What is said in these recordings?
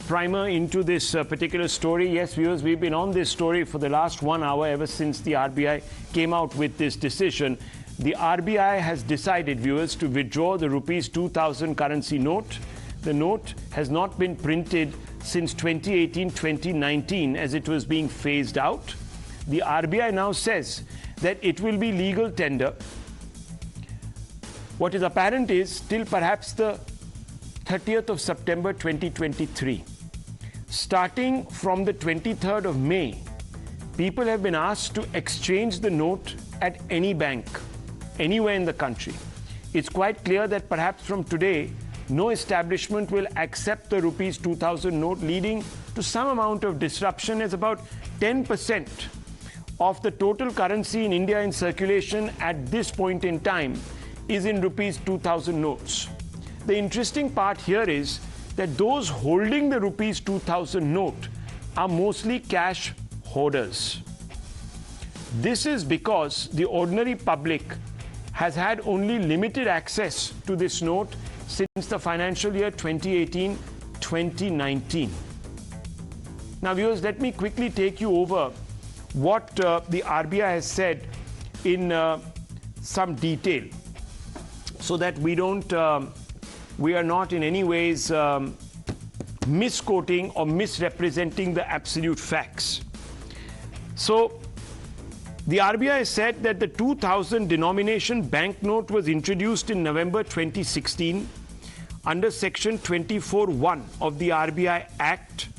primer into this particular story. Yes, viewers, we've been on this story for the last 1 hour ever since the RBI came out with this decision. The RBI has decided, viewers, to withdraw the rupees 2000 currency note. The note has not been printed since 2018-2019 as it was being phased out. The RBI now says that it will be legal tender. What is apparent is till perhaps the 30th of September 2023. Starting from the 23rd of May, people have been asked to exchange the note at any bank, anywhere in the country. It's quite clear that perhaps from today, no establishment will accept the rupees 2000 note, leading to some amount of disruption, as about 10% of the total currency in India in circulation at this point in time is in rupees 2000 notes. The interesting part here is that those holding the rupees 2000 note are mostly cash hoarders. This is because the ordinary public has had only limited access to this note since the financial year 2018-2019. Now, viewers, let me quickly take you over what the RBI has said in some detail, so that we are not in any ways misquoting or misrepresenting the absolute facts. So, the RBI said that the 2000 denomination banknote was introduced in November 2016 under Section 24(1) of the RBI Act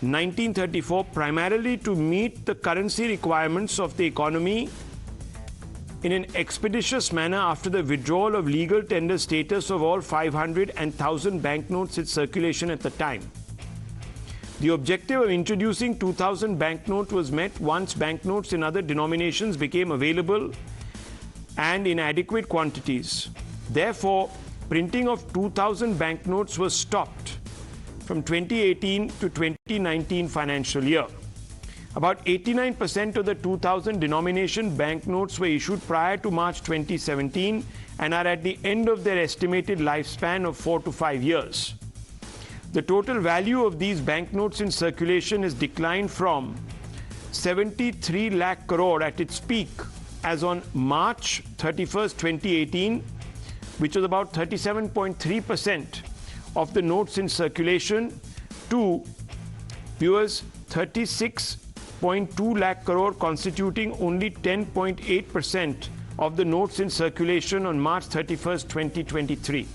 1934, primarily to meet the currency requirements of the economy in an expeditious manner after the withdrawal of legal tender status of all 500 and 1000 banknotes in circulation at the time. The objective of introducing 2000 banknote was met once banknotes in other denominations became available and in adequate quantities. Therefore, printing of 2000 banknotes was stopped from 2018 to 2019 financial year. About 89% of the 2000 denomination banknotes were issued prior to March 2017 and are at the end of their estimated lifespan of 4 to 5 years. The total value of these banknotes in circulation has declined from 73 lakh crore at its peak as on March 31st, 2018, which was about 37.3% of the notes in circulation, to, viewers, 36.2 lakh crore, constituting only 10.8% of the notes in circulation on March 31st, 2023.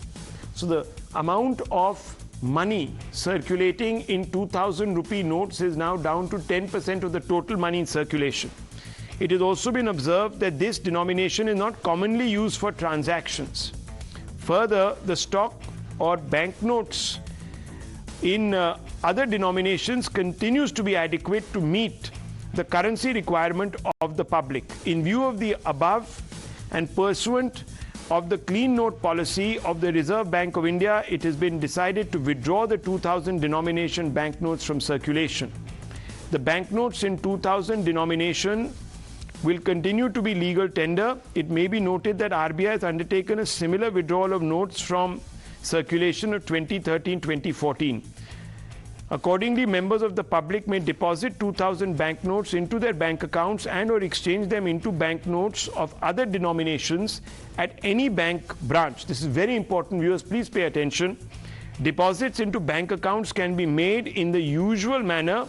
So the amount of money circulating in 2000 rupee notes is now down to 10% of the total money in circulation. It has also been observed that this denomination is not commonly used for transactions. Further, the stock or banknotes in other denominations continues to be adequate to meet the currency requirement of the public. In view of the above and pursuant of the clean note policy of the Reserve Bank of India, it has been decided to withdraw the 2000 denomination banknotes from circulation. The banknotes in 2000 denomination will continue to be legal tender. It may be noted that RBI has undertaken a similar withdrawal of notes from circulation of 2013-2014. Accordingly, members of the public may deposit 2000 banknotes into their bank accounts and or exchange them into banknotes of other denominations at any bank branch. This is very important, viewers, please pay attention. Deposits into bank accounts can be made in the usual manner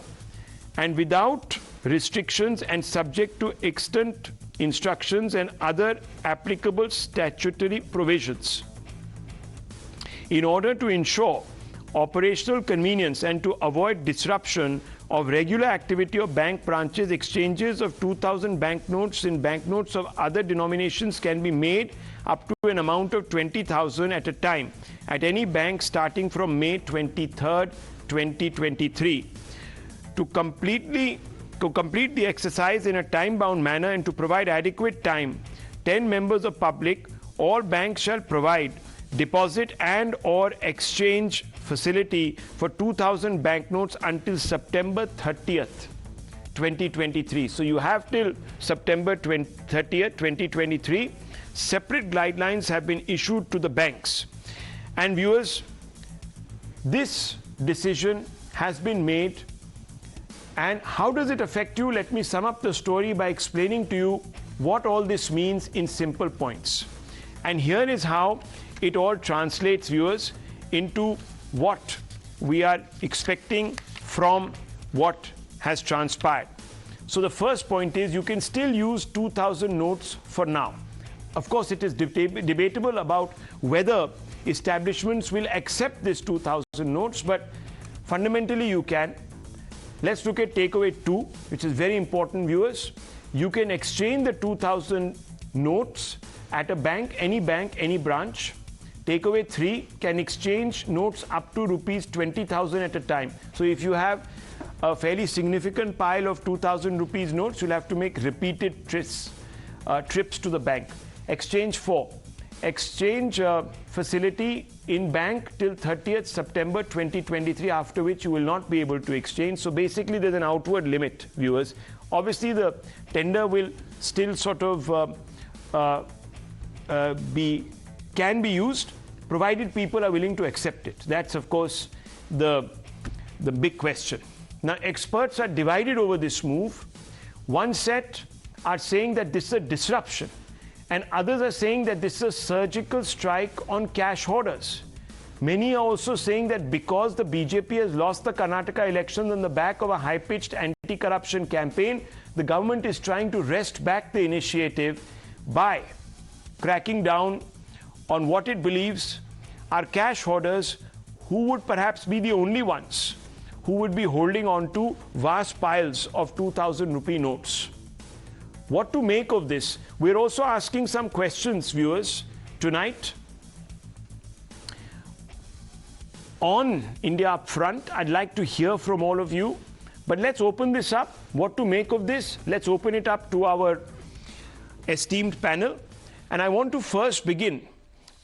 and without restrictions and subject to extant instructions and other applicable statutory provisions. In order to ensure operational convenience and to avoid disruption of regular activity of bank branches, exchanges of 2000 banknotes in banknotes of other denominations can be made up to an amount of 20,000 at a time at any bank starting from May 23rd, 2023. To complete the exercise in a time-bound manner and to provide adequate time, 10 members of public, all banks shall provide deposit and or exchange facility for 2000 banknotes until September 30th, 2023. So you have till September 30th, 2023. Separate guidelines have been issued to the banks. And viewers, this decision has been made. And how does it affect you? Let me sum up the story by explaining to you what all this means in simple points. And here is how it all translates, viewers, into what we are expecting from what has transpired. So the first point is you can still use 2,000 notes for now. Of course, it is debatable about whether establishments will accept this 2,000 notes, but fundamentally you can. Let's look at takeaway 2, which is very important, viewers. You can exchange the 2,000 notes at a bank, any branch. Takeaway 3 can exchange notes up to rupees 20,000 at a time. So if you have a fairly significant pile of 2,000 rupees notes, you'll have to make repeated trips to the bank. Exchange 4. Exchange facility in bank till 30th September 2023, after which you will not be able to exchange. So basically there's an outward limit, viewers. Obviously the tender will still sort of can be used, provided people are willing to accept it. That's of course the big question. Now experts are divided over this move. One set are saying that this is a disruption, and others are saying that this is a surgical strike on cash hoarders. Many are also saying that because the BJP has lost the Karnataka elections on the back of a high-pitched anti-corruption campaign, the government is trying to wrest back the initiative by cracking down on what it believes are cash hoarders, who would perhaps be the only ones who would be holding on to vast piles of 2,000 rupee notes. What to make of this? We're also asking some questions, viewers, tonight. On India Upfront, I'd like to hear from all of you. But let's open this up. What to make of this? Let's open it up to our esteemed panel. And I want to first begin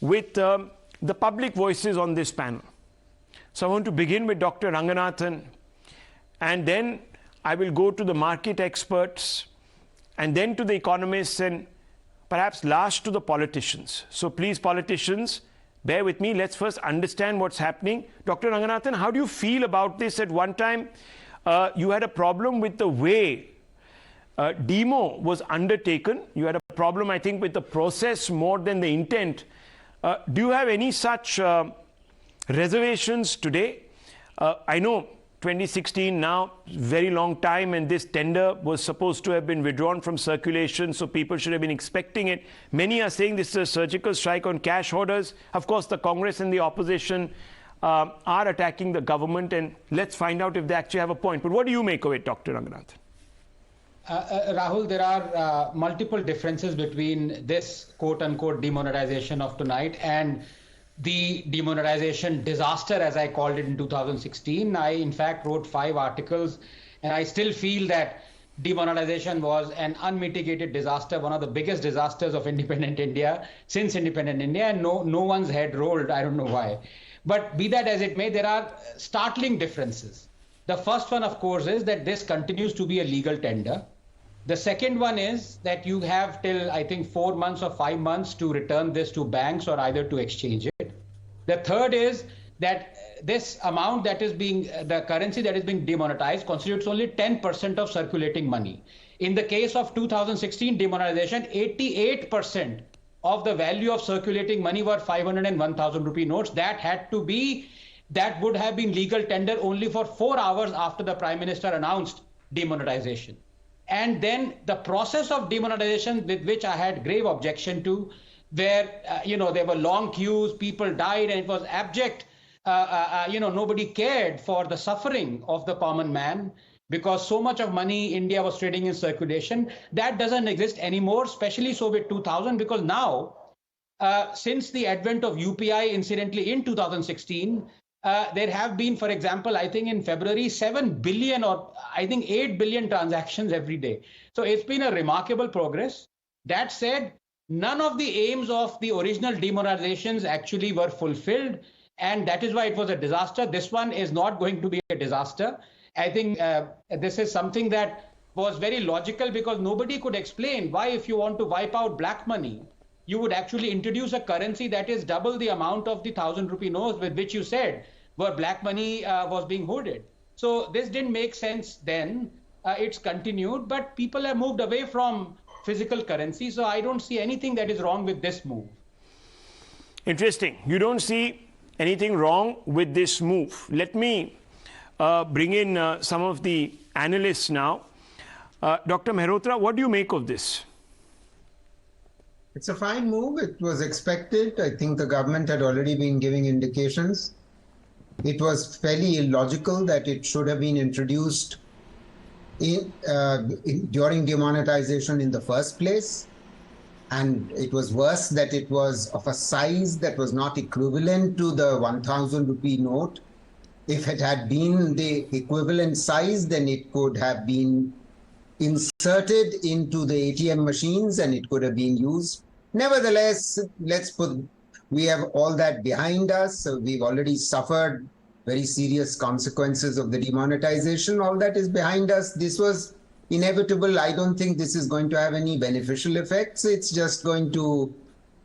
with the public voices on this panel. So I want to begin with Dr. Ranganathan, and then I will go to the market experts, and then to the economists, and perhaps last to the politicians. So please, politicians, bear with me. Let's first understand what's happening. Dr. Ranganathan, how do you feel about this? At one time, you had a problem with the way demo was undertaken. You had a problem, I think, with the process more than the intent. Do you have any such reservations today? I know 2016 now, very long time, and this tender was supposed to have been withdrawn from circulation, so people should have been expecting it. Many are saying this is a surgical strike on cash hoarders. Of course, the Congress and the opposition are attacking the government, and let's find out if they actually have a point. But what do you make of it, Dr. Ranganathan? Rahul, there are multiple differences between this quote-unquote demonetization of tonight and the demonetization disaster, as I called it in 2016. I, in fact, wrote 5 articles, and I still feel that demonetization was an unmitigated disaster, one of the biggest disasters of independent India since independent India, and no one's head rolled. I don't know why. But be that as it may, there are startling differences. The first one, of course, is that this continues to be a legal tender. The second one is that you have till, I think, 4 months or 5 months to return this to banks or either to exchange it. The third is that this amount that is being, the currency that is being demonetized constitutes only 10% of circulating money. In the case of 2016 demonetization, 88% of the value of circulating money were 500 and 1,000 rupee notes. That would have been legal tender only for 4 hours after the Prime Minister announced demonetization. And then the process of demonetization, with which I had grave objection to, where there were long queues, people died, and it was abject. Nobody cared for the suffering of the common man because so much of money India was trading in circulation. That doesn't exist anymore, especially so with 2000, because now, since the advent of UPI, incidentally, in 2016, there have been, for example, I think in February, 7 billion or I think 8 billion transactions every day. So it's been a remarkable progress. That said, none of the aims of the original demonetizations actually were fulfilled, and that is why it was a disaster. This one is not going to be a disaster. I think this is something that was very logical, because nobody could explain why, if you want to wipe out black money, you would actually introduce a currency that is double the amount of the 1,000 rupee notes with which you said where black money was being hoarded. So this didn't make sense then. It's continued, but people have moved away from physical currency. So I don't see anything that is wrong with this move. Interesting. You don't see anything wrong with this move. Let me bring in some of the analysts now. Dr. Mehrotra, what do you make of this? It's a fine move. It was expected. I think the government had already been giving indications. It was fairly illogical that it should have been introduced during demonetization in the first place. And it was worse that it was of a size that was not equivalent to the 1,000 rupee note. If it had been the equivalent size, then it could have been inserted into the ATM machines and it could have been used. Nevertheless, we have all that behind us. So we've already suffered very serious consequences of the demonetization. All that is behind us. This was inevitable. I don't think this is going to have any beneficial effects. It's just going to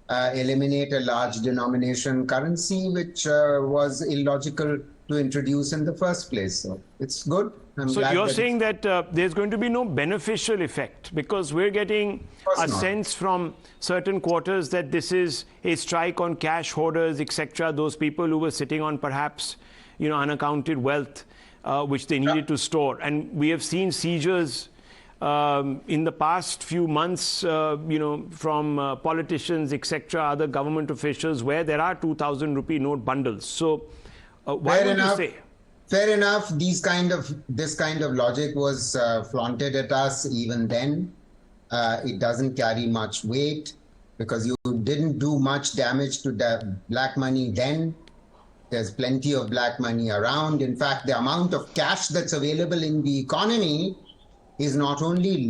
eliminate a large denomination currency, which was illogical to introduce in the first place. So it's good. So you're saying that there's going to be no beneficial effect because we're getting a sense from certain quarters that this is a strike on cash hoarders, etc. Those people who were sitting on perhaps, unaccounted wealth, which they needed to store. And we have seen seizures in the past few months, from politicians, etc., other government officials, where there are 2,000 rupee note bundles. So why would you say? Fair enough. This kind of logic was flaunted at us even then. It doesn't carry much weight because you didn't do much damage to the black money then. There's plenty of black money around. In fact, the amount of cash that's available in the economy is not only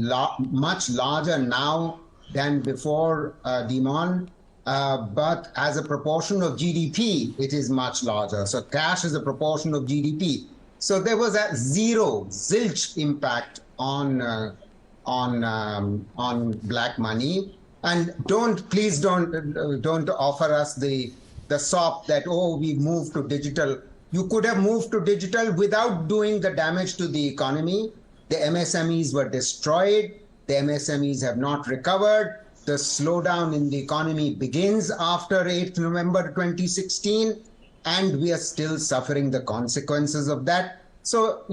much larger now than before demon, but as a proportion of GDP, it is much larger. So cash is a proportion of GDP. So there was a zilch impact on black money. And please don't offer us the sop that, we've moved to digital. You could have moved to digital without doing the damage to the economy. The MSMEs were destroyed. The MSMEs have not recovered. The slowdown in the economy begins after 8th November 2016, and we are still suffering the consequences of that. So,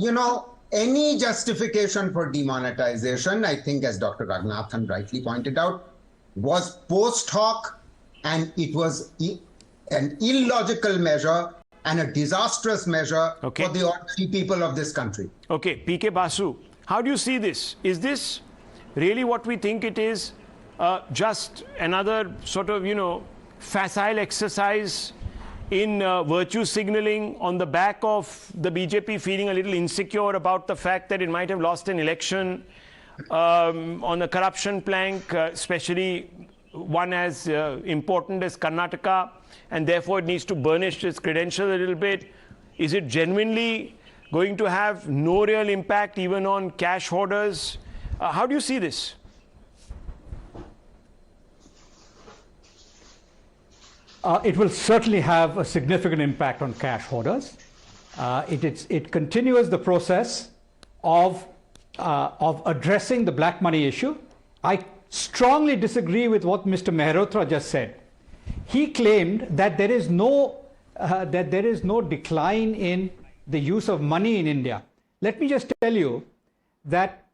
any justification for demonetization, I think, as Dr. Raghunathan rightly pointed out, was post hoc, and it was an illogical measure and a disastrous measure for the ordinary people of this country. Okay, PK Basu, how do you see this? Is this really what we think it is? Just another sort of, facile exercise in virtue signaling on the back of the BJP feeling a little insecure about the fact that it might have lost an election on the corruption plank, especially one as important as Karnataka, and therefore it needs to burnish its credentials a little bit. Is it genuinely going to have no real impact even on cash hoarders? How do you see this? It will certainly have a significant impact on cash hoarders. It continues the process of addressing the black money issue. I strongly disagree with what Mr. Mehrotra just said. He claimed that there is no decline in the use of money in India. Let me just tell you that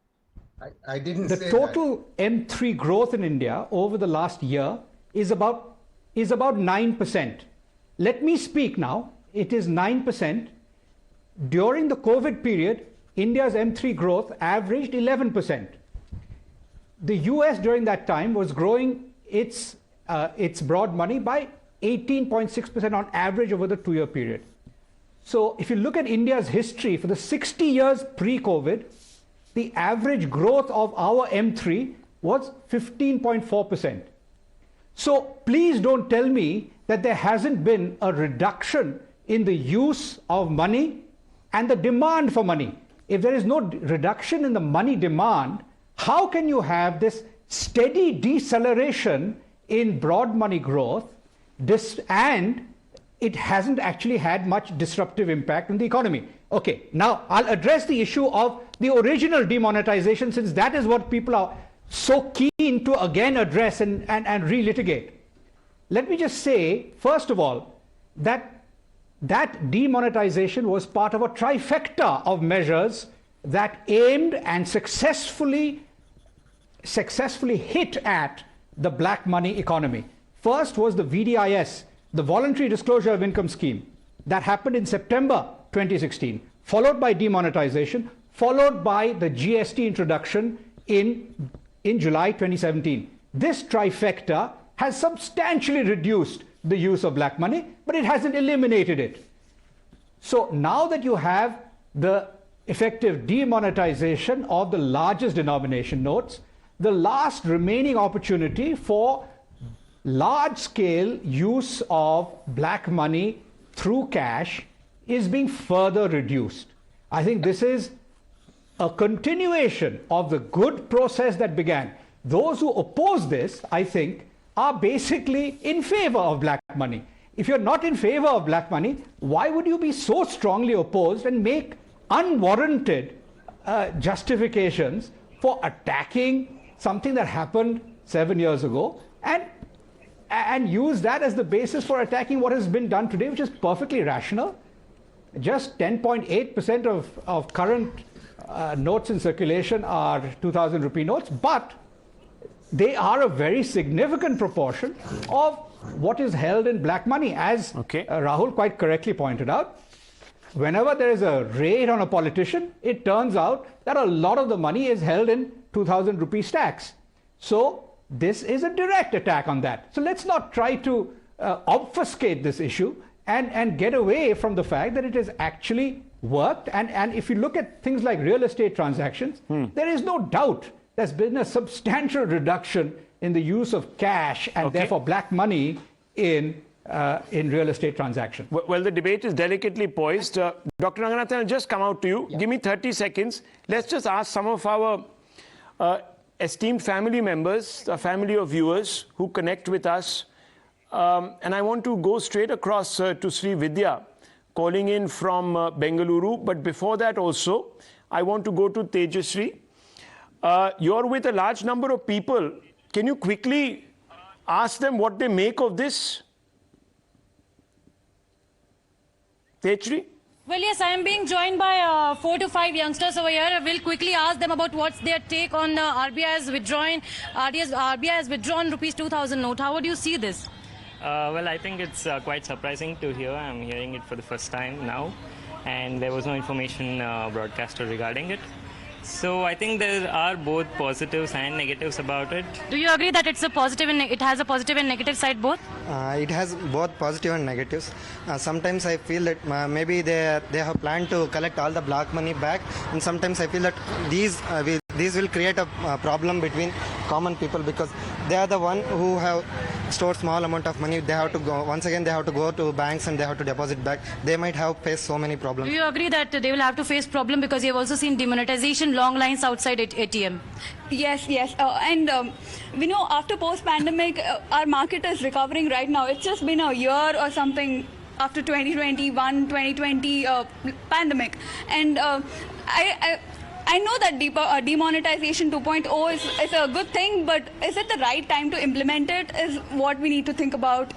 I didn't the say total M3 growth in India over the last year is about 9%. Let me speak now. It is 9%. During the COVID period, India's M3 growth averaged 11%. The US during that time was growing its broad money by 18.6% on average over the 2-year period. So if you look at India's history for the 60 years pre-COVID, the average growth of our M3 was 15.4%. So please don't tell me that there hasn't been a reduction in the use of money and the demand for money. If there is no reduction in the money demand, how can you have this steady deceleration in broad money growth and it hasn't actually had much disruptive impact on the economy. Okay, now I'll address the issue of the original demonetization, since that is what people are so keen to again address and relitigate. Let me just say, first of all, that demonetization was part of a trifecta of measures that aimed and successfully hit at the black money economy. First was the VDIS, the Voluntary Disclosure of Income Scheme, that happened in September 2016, followed by demonetization, followed by the GST introduction in July 2017. This trifecta has substantially reduced the use of black money, but it hasn't eliminated it. So now that you have the effective demonetization of the largest denomination notes, the last remaining opportunity for large-scale use of black money through cash is being further reduced. I think this is a continuation of the good process that began. Those who oppose this, I think, are basically in favor of black money. If you're not in favor of black money, why would you be so strongly opposed and make unwarranted justifications for attacking something that happened 7 years ago and use that as the basis for attacking what has been done today, which is perfectly rational? Just 10.8% of current notes in circulation are 2,000 rupee notes, but they are a very significant proportion of what is held in black money. As Rahul quite correctly pointed out, whenever there is a raid on a politician, it turns out that a lot of the money is held in 2,000 rupee stacks. So this is a direct attack on that. So let's not try to obfuscate this issue and get away from the fact that it has actually worked. And if you look at things like real estate transactions, there is no doubt there's been a substantial reduction in the use of cash and therefore black money in real estate transactions. Well, the debate is delicately poised. Dr. Ranganathan, I'll just come out to you. Yeah. Give me 30 seconds. Let's just ask some of our esteemed family members, a family of viewers who connect with us. And I want to go straight across to Sri Vidya, calling in from Bengaluru. But before that also, I want to go to Tejasri. You're with a large number of people. Can you quickly ask them what they make of this? Tejasri? Well, yes, I am being joined by 4 to 5 youngsters over here. I will quickly ask them about what's their take on RBI has withdrawn rupees 2,000 note. How would you see this? Well, I think it's quite surprising to hear. I'm hearing it for the first time now, and there was no information broadcasted regarding it. So I think there are both positives and negatives about it. Do you agree that it's a positive and it has a positive and negative side both? It has both positive and negatives. Sometimes I feel that maybe they have planned to collect all the black money back, and sometimes I feel that these will create a problem between common people, because they are the one who have stored small amount of money. They have to go once again. They have to go to banks and they have to deposit back. They might have faced so many problems. Do you agree that they will have to face problem because you have also seen demonetization, long lines outside ATM? Yes. We know after post-pandemic, our market is recovering right now. It's just been a year or something after 2021, 2020 pandemic. And I know that demonetization 2.0 is a good thing, but is it the right time to implement it is what we need to think about.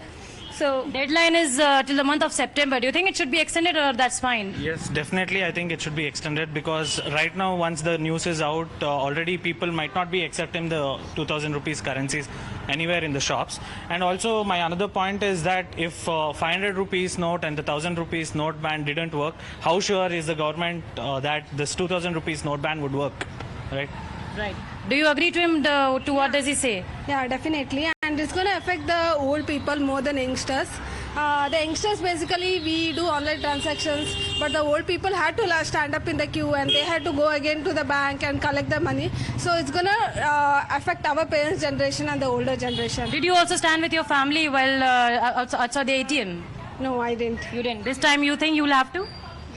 So deadline is till the month of September. Do you think it should be extended, or that's fine? Yes, definitely. I think it should be extended, because right now, once the news is out, already people might not be accepting the 2,000 rupees currencies anywhere in the shops. And also, my another point is that if 500 rupees note and the 1,000 rupees note ban didn't work, how sure is the government that this 2,000 rupees note ban would work, right? Right. Do you agree to him? To what does he say? Yeah, definitely. And it's going to affect the old people more than youngsters. The youngsters, basically, we do online transactions, but the old people had to stand up in the queue and they had to go again to the bank and collect the money. So it's going to affect our parents' generation and the older generation. Did you also stand with your family while outside the ATM? No, I didn't. You didn't? This time you think you will have to?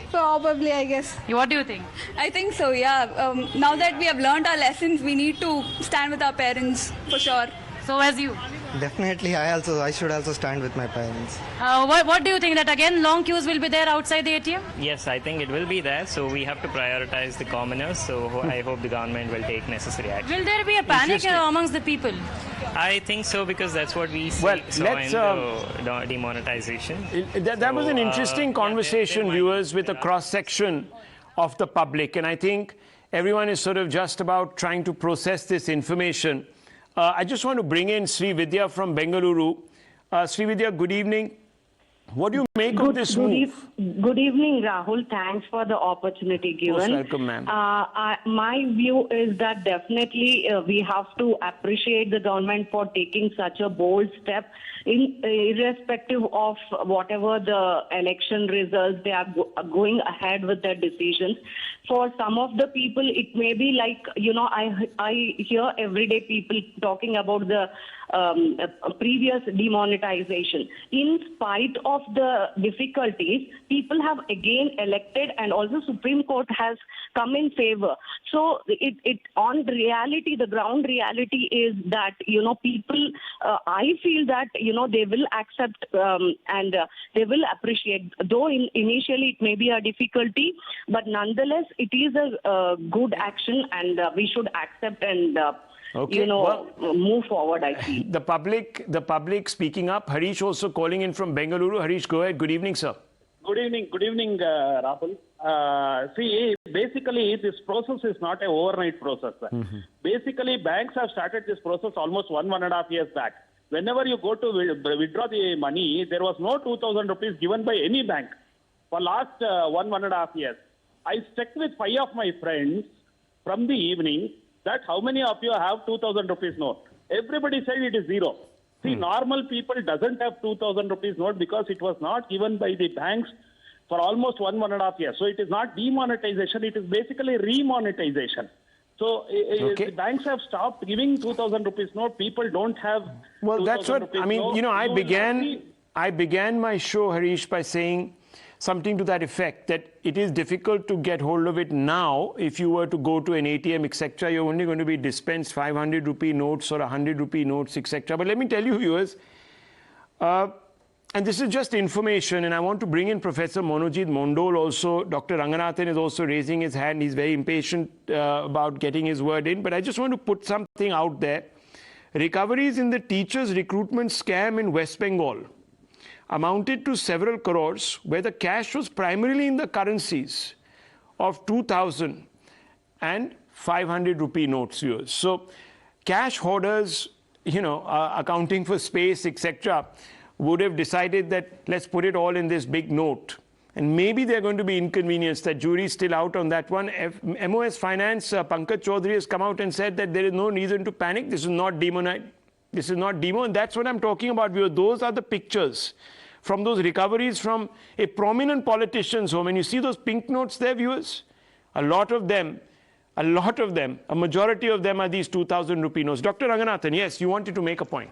Probably, I guess. What do you think? I think so, yeah. Now that we have learned our lessons, we need to stand with our parents, for sure. So as you? Definitely, I should also stand with my parents. What do you think, that again long queues will be there outside the ATM? Yes, I think it will be there. So we have to prioritize the commoners. So I hope the government will take necessary action. Will there be a panic amongst the people? I think so, because that's what we saw in the demonetization. That was an interesting conversation, viewers, with a cross-section of the public. And I think everyone is sort of just about trying to process this information. I just want to bring in Sri Vidya from Bengaluru. Sri Vidya, good evening. What do you make of this move? Good evening, Rahul. Thanks for the opportunity given. Most welcome, ma'am. My view is that definitely we have to appreciate the government for taking such a bold step, irrespective of whatever the election results. They are going ahead with their decisions. For some of the people, it may be like, I hear everyday people talking about the previous demonetization. In spite of the difficulties, people have again elected, and also Supreme Court has come in favor. So it on reality, the ground reality is that, people, I feel that, they will accept and they will appreciate. Though initially it may be a difficulty, but nonetheless, it is a good action, and we should accept and move forward, I feel. The public speaking up. Harish also calling in from Bengaluru. Harish, go ahead. Good evening, sir. Good evening, Rahul. See, basically, this process is not an overnight process. Mm-hmm. Basically, banks have started this process almost 1.5 years back. Whenever you go to withdraw the money, there was no 2,000 rupees given by any bank for last 1.5 years. I checked with 5 of my friends from the evening that how many of you have 2,000 rupees note. Everybody said it is zero. See, normal people doesn't have 2,000 rupees note because it was not given by the banks for almost 1.5 years. So it is not demonetization, it is basically remonetization. So the banks have stopped giving 2,000 rupees note. People don't have. Well, that's what I mean. Note. I began my show, Harish, by saying something to that effect, that it is difficult to get hold of it now. If you were to go to an ATM, etc., you're only going to be dispensed 500 rupee notes or 100 rupee notes, etc. But let me tell you, viewers, and this is just information, and I want to bring in Professor Monojit Mondol also. Dr. Ranganathan is also raising his hand. He's very impatient about getting his word in. But I just want to put something out there. Recoveries in the teachers' recruitment scam in West Bengal amounted to several crores, where the cash was primarily in the currencies of 2,000 and 500 rupee notes, viewers. So cash hoarders, accounting for space, etc., would have decided that let's put it all in this big note. And maybe they're going to be inconvenienced. That jury's still out on that one. MOS Finance, Pankaj Chaudhary has come out and said that there is no reason to panic. This is not demo. This is not demo. And that's what I'm talking about, viewers. Those are the pictures from those recoveries from a prominent politician's home. And you see those pink notes there, viewers? A lot of them, a majority of them are these 2,000 rupee notes. Dr. Ranganathan, yes, you wanted to make a point.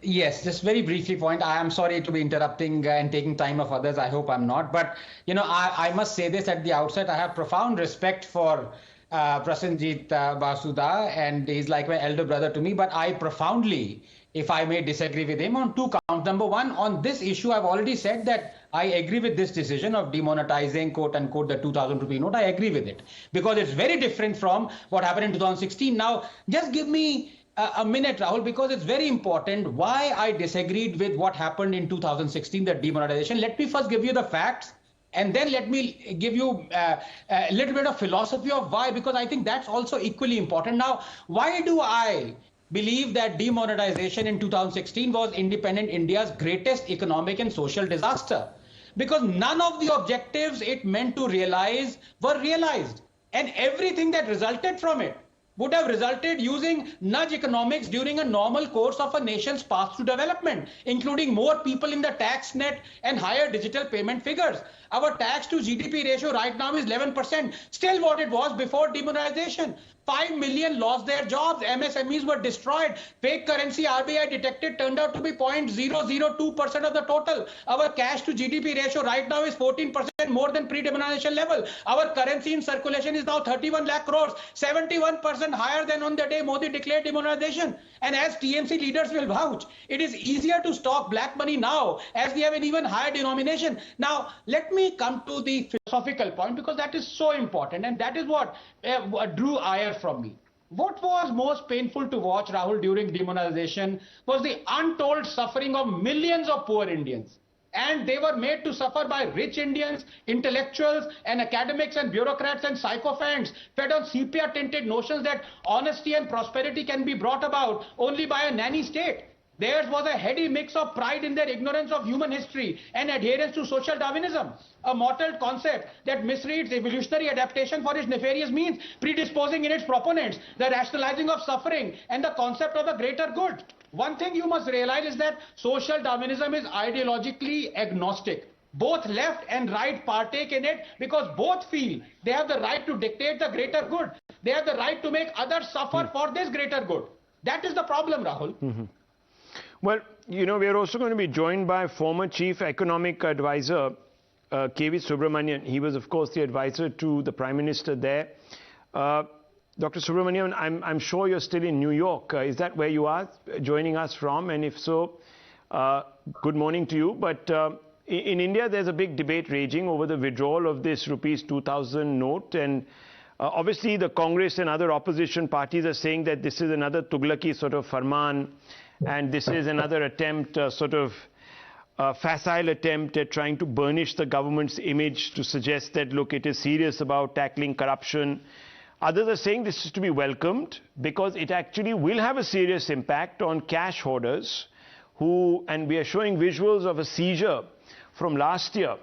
Yes, just very briefly point. I am sorry to be interrupting and taking time of others. I hope I'm not. But, I must say this at the outset. I have profound respect for Prasenjit Basuda, and he's like my elder brother to me. But I profoundly, if I may, disagree with him on 2 counts. Number one, on this issue, I've already said that I agree with this decision of demonetizing, quote unquote, the 2,000 rupee note. I agree with it because it's very different from what happened in 2016. Now, just give me a minute, Rahul, because it's very important why I disagreed with what happened in 2016, the demonetization. Let me first give you the facts, and then let me give you a little bit of philosophy of why, because I think that's also equally important. Now, why do I believe that demonetization in 2016 was independent India's greatest economic and social disaster? Because none of the objectives it meant to realize were realized, and everything that resulted from it would have resulted using nudge economics during a normal course of a nation's path to development, including more people in the tax net and higher digital payment figures. Our tax to GDP ratio right now is 11%, still what it was before demonetization. 5 million lost their jobs, MSMEs were destroyed, fake currency RBI detected turned out to be 0.002% of the total. Our cash to GDP ratio right now is 14%. more than pre-demonetization level. Our currency in circulation is now 31 lakh crores, 71% higher than on the day Modi declared demonetization. And as TMC leaders will vouch, it is easier to stop black money now as we have an even higher denomination. Now, let me come to the philosophical point, because that is so important, and that is what drew ire from me. What was most painful to watch, Rahul, during demonetization was the untold suffering of millions of poor Indians. And they were made to suffer by rich Indians, intellectuals and academics and bureaucrats and sycophants fed on sepia-tinted notions that honesty and prosperity can be brought about only by a nanny state. Theirs was a heady mix of pride in their ignorance of human history and adherence to social Darwinism, a mottled concept that misreads evolutionary adaptation for its nefarious means, predisposing in its proponents the rationalizing of suffering and the concept of the greater good. One thing you must realize is that social Darwinism is ideologically agnostic. Both left and right partake in it because both feel they have the right to dictate the greater good. They have the right to make others suffer for this greater good. That is the problem, Rahul. Well, you know, we are also going to be joined by former Chief Economic Advisor, KV Subramanian. He was, of course, the advisor to the Prime Minister there. Dr. Subramanian, I'm sure you're still in New York. Is that where you are joining us from? And if so, good morning to you. But in India, there's a big debate raging over the withdrawal of this rupees 2000 note. And obviously, the Congress and other opposition parties are saying that this is another Tughlaki sort of farman. And this is another attempt, facile attempt at trying to burnish the government's image, to suggest that, look, it is serious about tackling corruption. Others are saying this is to be welcomed because it actually will have a serious impact on cash hoarders who, and we are showing visuals of a seizure from last year,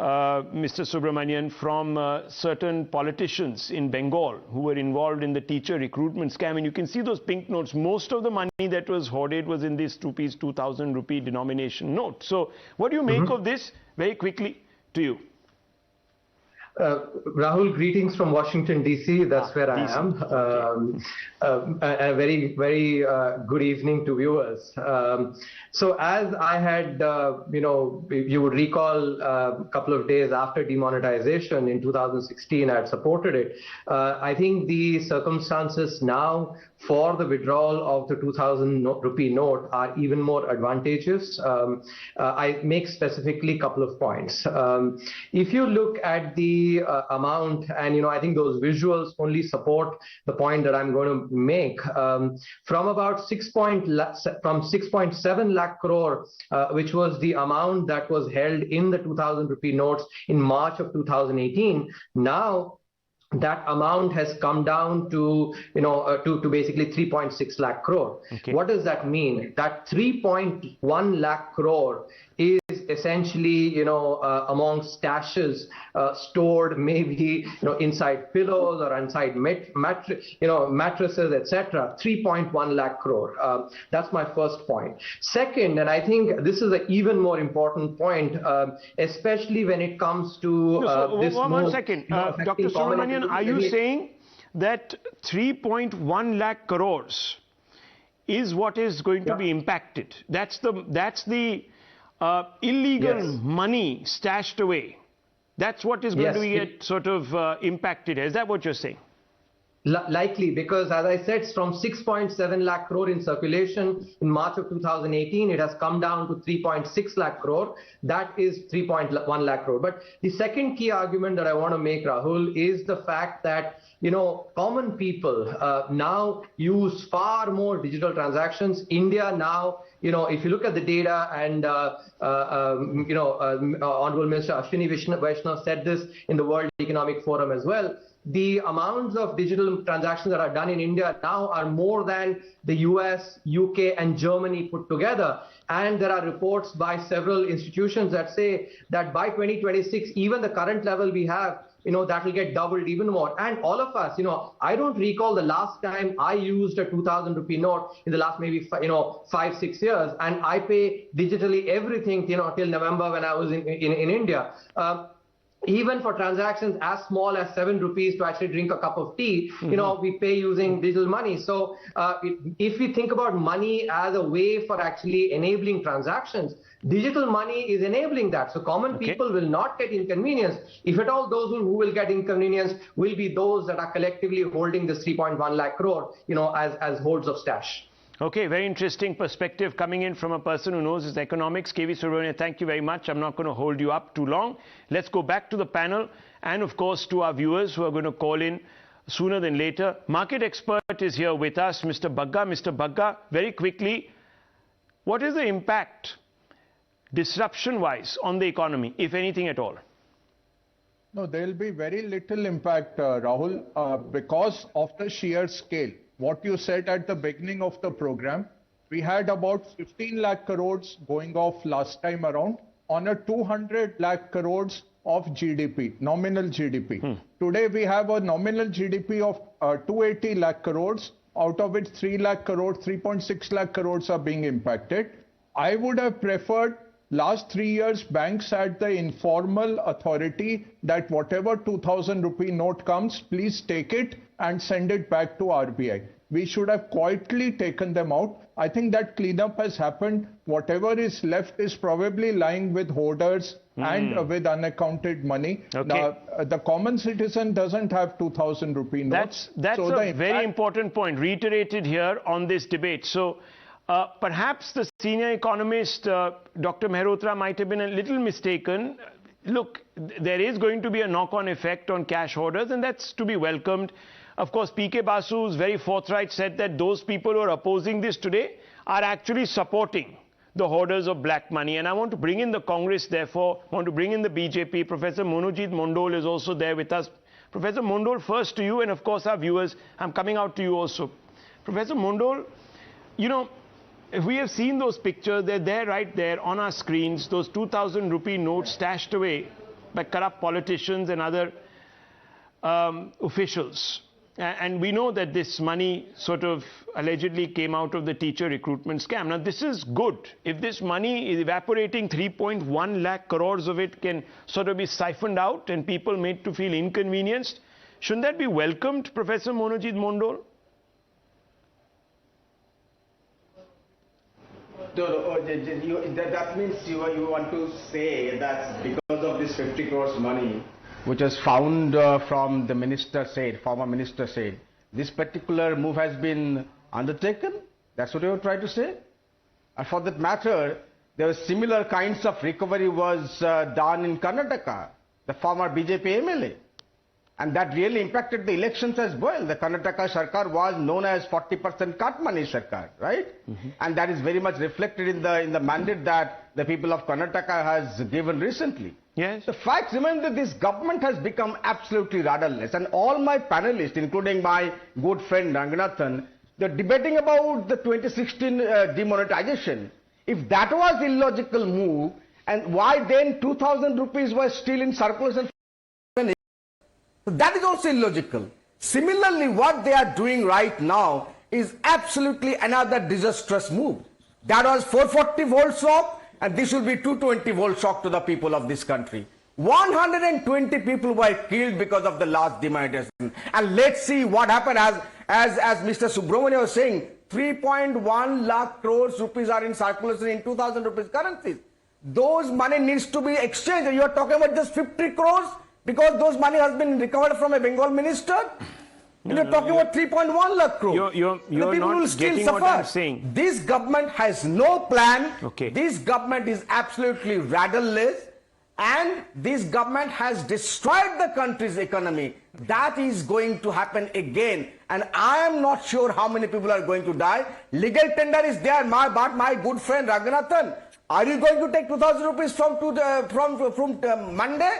Mr. Subramanian, from certain politicians in Bengal who were involved in the teacher recruitment scam. And you can see those pink notes. Most of the money that was hoarded was in this rupees 2000 rupee denomination note. So what do you make of this? Very quickly to you. Rahul, greetings from Washington, D.C. That's where I am. A very, very good evening to viewers. So as I had, you would recall a couple of days after demonetization in 2016, I had supported it. I think the circumstances now for the withdrawal of the 2000 rupee note are even more advantageous. I make specifically a couple of points. If you look at the amount, and I think those visuals only support the point that I'm going to make, from about 6.7 lakh crore, which was the amount that was held in the 2000 rupee notes in March of 2018, now that amount has come down to basically 3.6 lakh crore. Okay. What does that mean? That 3.1 lakh crore is essentially among stashes stored maybe inside pillows or inside mattresses, etc. 3.1 lakh crore. That's my first point. Second, and I think this is an even more important point, especially when it comes to this. One second, Dr. Subramanian, are you saying that 3.1 lakh crores is what is going to be impacted? That's the illegal money stashed away. That's what is going to get sort of impacted. Is that what you're saying? Likely, because as I said, from 6.7 lakh crore in circulation in March of 2018, it has come down to 3.6 lakh crore. That is 3.1 lakh crore. But the second key argument that I want to make, Rahul, is the fact that common people now use far more digital transactions. India now, if you look at the data, and Honorable Minister Ashwini Vaishnaw said this in the World Economic Forum as well, the amounts of digital transactions that are done in India now are more than the US, UK and Germany put together. And there are reports by several institutions that say that by 2026, even the current level we have, that will get doubled even more. And all of us, I don't recall the last time I used a 2000 rupee note in the last maybe 5-6 years, and I pay digitally everything till November when I was in India. even for transactions as small as 7 rupees to actually drink a cup of tea, we pay using digital money. So if we think about money as a way for actually enabling transactions, digital money is enabling that. So common people will not get inconvenienced. If at all, those who will get inconvenienced will be those that are collectively holding this 3.1 lakh crore, as hoards of stash. Okay, very interesting perspective coming in from a person who knows his economics. KV Subramanian, thank you very much. I'm not going to hold you up too long. Let's go back to the panel and, of course, to our viewers who are going to call in sooner than later. Market expert is here with us, Mr. Bagga. Mr. Bagga, very quickly, what is the impact, disruption-wise, on the economy, if anything at all? No, there will be very little impact, Rahul, because of the sheer scale. What you said at the beginning of the program, we had about 15 lakh crores going off last time around on a 200 lakh crores of GDP, nominal GDP. Today we have a nominal GDP of 280 lakh crores, out of which 3 lakh crores, 3.6 lakh crores are being impacted. I would have preferred last 3 years banks had the informal authority that whatever 2000 rupee note comes, please take it and send it back to RBI. We should have quietly taken them out. I think that cleanup has happened. Whatever is left is probably lying with hoarders and with unaccounted money. The common citizen doesn't have 2000 rupee notes. That's a very important point reiterated here on this debate. So perhaps the senior economist, Dr. Mehrotra, might have been a little mistaken. Look, there is going to be a knock-on effect on cash hoarders, and that's to be welcomed. Of course, PK Basu, who's very forthright, said that those people who are opposing this today are actually supporting the hoarders of black money. And I want to bring in the Congress, therefore, I want to bring in the BJP. Professor Monojit Mondol is also there with us. Professor Mondol, first to you, and of course our viewers. I'm coming out to you also. Professor Mondol, if we have seen those pictures, they're there right there on our screens, those 2000 rupee notes stashed away by corrupt politicians and other officials. And we know that this money sort of allegedly came out of the teacher recruitment scam. Now, this is good. If this money is evaporating, 3.1 lakh crores of it can sort of be siphoned out and people made to feel inconvenienced, shouldn't that be welcomed, Professor Monojit Mondol? That means you want to say that because of this 50 crores money, which was found from the minister said, former minister said, this particular move has been undertaken? That's what you were trying to say? And for that matter, there were similar kinds of recovery was done in Karnataka, the former BJP MLA. And that really impacted the elections as well. The Karnataka Sarkar was known as 40% cut money Sarkar, right? And that is very much reflected in the mandate that the people of Karnataka has given recently. Yes. The fact remains that this government has become absolutely rudderless. And all my panelists, including my good friend Ranganathan, they're debating about the 2016 demonetization. If that was illogical move, and why then 2000 rupees was still in circulation? That is also illogical. Similarly, what they are doing right now is absolutely another disastrous move. That was 440 volt shock, and this will be 220 volt shock to the people of this country. 120 people were killed because of the last demonetization. And let's see what happened as Mr. Subramanian was saying, 3.1 lakh crores rupees are in circulation in 2000 rupees currencies. Those money needs to be exchanged. You are talking about just 50 crores? Because those money has been recovered from a Bengal minister? You're talking about 3.1 lakh crore. You're people not will still getting suffer. what I'm saying. This government has no plan. Okay. This government is absolutely rudderless. And this government has destroyed the country's economy. That is going to happen again. And I am not sure how many people are going to die. Legal tender is there. But my good friend Ranganathan, are you going to take 2000 rupees from Monday?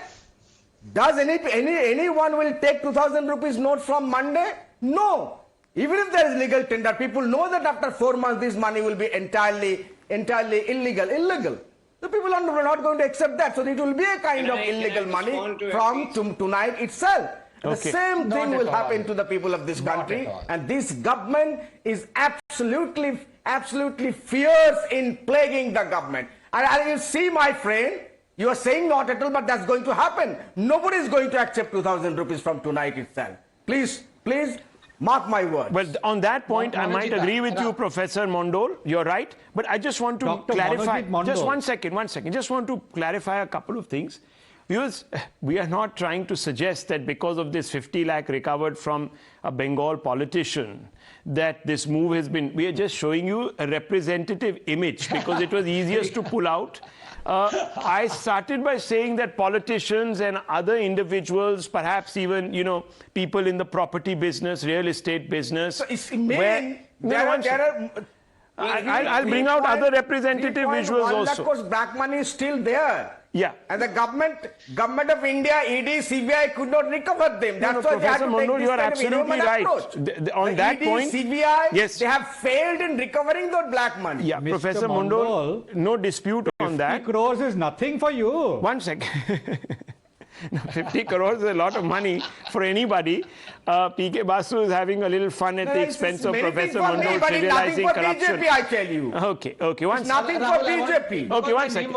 Does anyone will take 2000 rupees note from Monday? No. Even if there is legal tender, people know that after 4 months this money will be entirely illegal. The people are not going to accept that. So it will be a kind of illegal money from tonight itself. The same thing will happen to the people of this country. And this government is absolutely fierce in plaguing the government. And you see, my friend, You are saying not at all, but that's going to happen. Nobody is going to accept 2,000 rupees from tonight itself. Please, please mark my word. Well, on that point, I might agree with you, Professor Mondol. You're right. But I just want to clarify. Just one second. Just want to clarify a couple of things. Viewers, we are not trying to suggest that because of this 50 lakh recovered from a Bengal politician, that this move has been, we are just showing you a representative image because it was easiest to pull out. I started by saying that politicians and other individuals, perhaps even, people in the property business, real estate business. So it's I'll bring out other representative visuals also. Of course, black money is still there. Yeah. And the government of India, ED, CBI could not recover them. That's why Professor Mondol, you are absolutely right. On that point, CBI, yes, they have failed in recovering that black money. Yeah, Mr. Professor Mondol, no dispute on that. 50 crores is nothing for you. 1 second. 50 crores is a lot of money for anybody. PK Basu is having a little fun at the expense of Professor Mondol trivializing corruption. BJP, I tell you. Okay. One nothing for BJP. Okay, 1 second.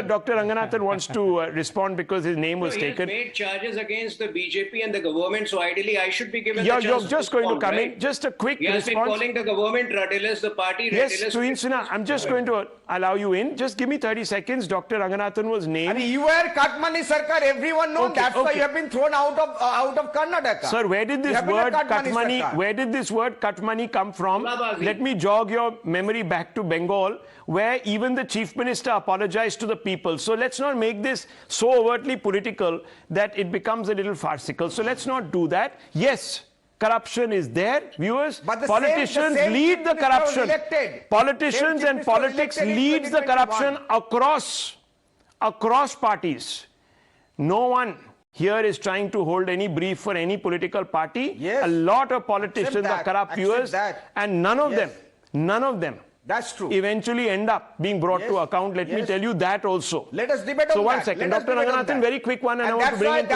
Dr. Ranganathan wants to respond because his name was taken. He has made charges against the BJP and the government, so ideally I should be given You're the chance just to going to respond, come right? in. Just a quick He has response. been calling the government rudderless, the party rudderless. Yes, Tuinsina, I'm just going to allow you in. Just give me 30 seconds. Dr. Ranganathan was named. And you were cut money, Sarkar. Everyone knows. That's why you have been thrown out of Karnataka. Sir, where did this word cut money? Where did this word cut money come from? Let me jog your memory back to Bengal, where even the chief minister apologized to the people. So let's not make this so overtly political that it becomes a little farcical. So let's not do that. Yes, corruption is there, viewers. But politicians lead the corruption. Politicians and politics leads the corruption across parties. No one here is trying to hold any brief for any political party. Yes. A lot of politicians are corrupt, viewers, and none of them that's true, eventually end up being brought to account. Let me tell you that also. Let us debate on that. So 1 second, Dr. Ranganathan, very quick one, and I want to bring in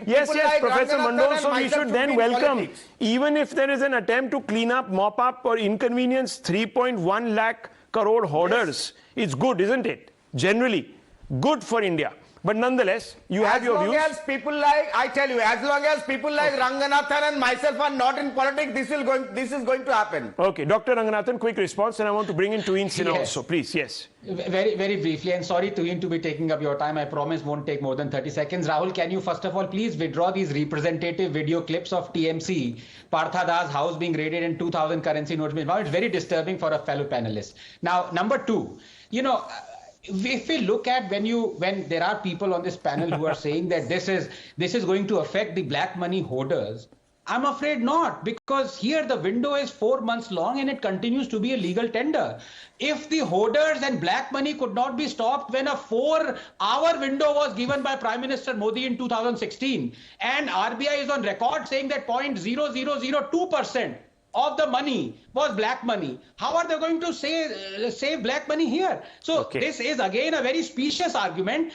Yes, like Professor Mondol, so we should then welcome, even if there is an attempt to clean up, mop up or inconvenience 3.1 lakh crore hoarders, it's good, isn't it? Generally, good for India. But nonetheless, you have your views. As long as people like, I tell you, as long as people like Ranganathan and myself are not in politics, this is going to happen. Okay, Dr. Ranganathan, quick response, and I want to bring in Tuinsina also, please. Yes. Very, very briefly, and sorry, Tuin, to be taking up your time. I promise won't take more than 30 seconds. Rahul, can you first of all please withdraw these representative video clips of TMC, Parthada's house being raided and 2,000 currency notes? It's very disturbing for a fellow panelist. Now, number two, if we look at when there are people on this panel who are saying that this is going to affect the black money hoarders, I'm afraid not, because here the window is 4 months long and it continues to be a legal tender. If the hoarders and black money could not be stopped when a 4-hour window was given by Prime Minister Modi in 2016, and RBI is on record saying that 0.0002% of the money was black money, how are they going to save black money here? So this is again a very specious argument.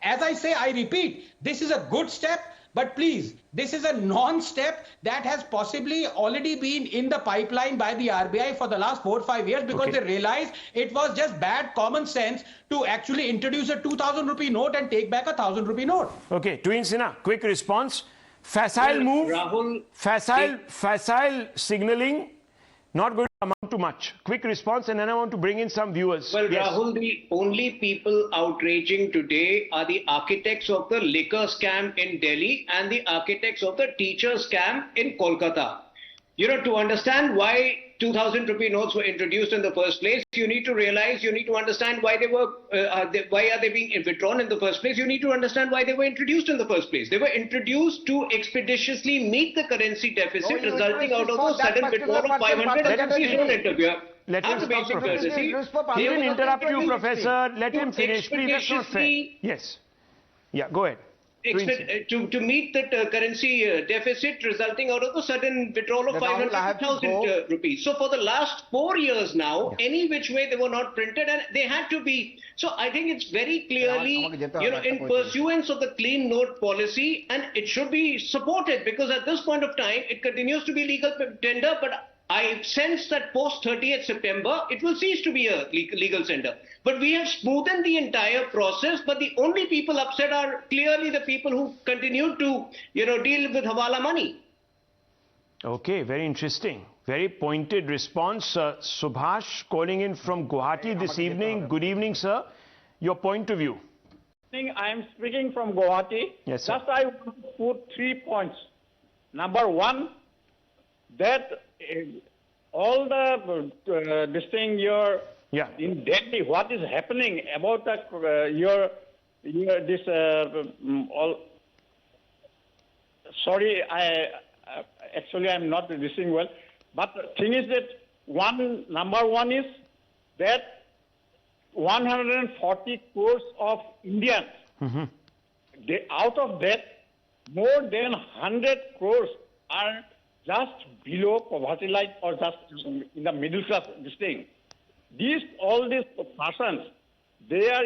As I say, I repeat, this is a good step. But please, this is a non-step that has possibly already been in the pipeline by the RBI for the last 4 or 5 years, because they realized it was just bad common sense to actually introduce a 2,000 rupee note and take back a 1,000 rupee note. Okay, Tuinsina, quick response. Facile move, Rahul, facile signaling, not going to amount to much. Quick response, and then I want to bring in some viewers. Well, Rahul, the only people outraging today are the architects of the liquor scam in Delhi and the architects of the teacher scam in Kolkata. To understand why 2,000 rupee notes were introduced in the first place, you need to understand why they were, why are they being withdrawn in the first place? You need to understand why they were introduced in the first place. They were introduced to expeditiously meet the currency deficit resulting out of a sudden withdrawal of 500. Let him speak, Professor. He didn't interrupt you, Professor. Let him finish. Please, that's not fair. Yes. Yeah, go ahead. To meet the currency deficit resulting out of a sudden withdrawal of 500,000 rupees. So for the last 4 years now, any which way they were not printed, and they had to be. So I think it's very clearly, in pursuance of the clean note policy, and it should be supported, because at this point of time, it continues to be legal tender, but I sense that post 30th September, it will cease to be a legal tender. But we have smoothened the entire process, but the only people upset are clearly the people who continue to, deal with Hawala money. Okay, very interesting. Very pointed response. Subhash calling in from Guwahati this evening. Good evening, sir. Your point of view. I am speaking from Guwahati. Yes, sir. Just I want to put 3 points. Number one, that all the this thing in Delhi, what is happening about this sorry, actually I'm not listening well, but the thing is that number one is that 140 crores of Indians, out of that, more than 100 crores are just below poverty line or just in the middle class, this thing. All these persons, they are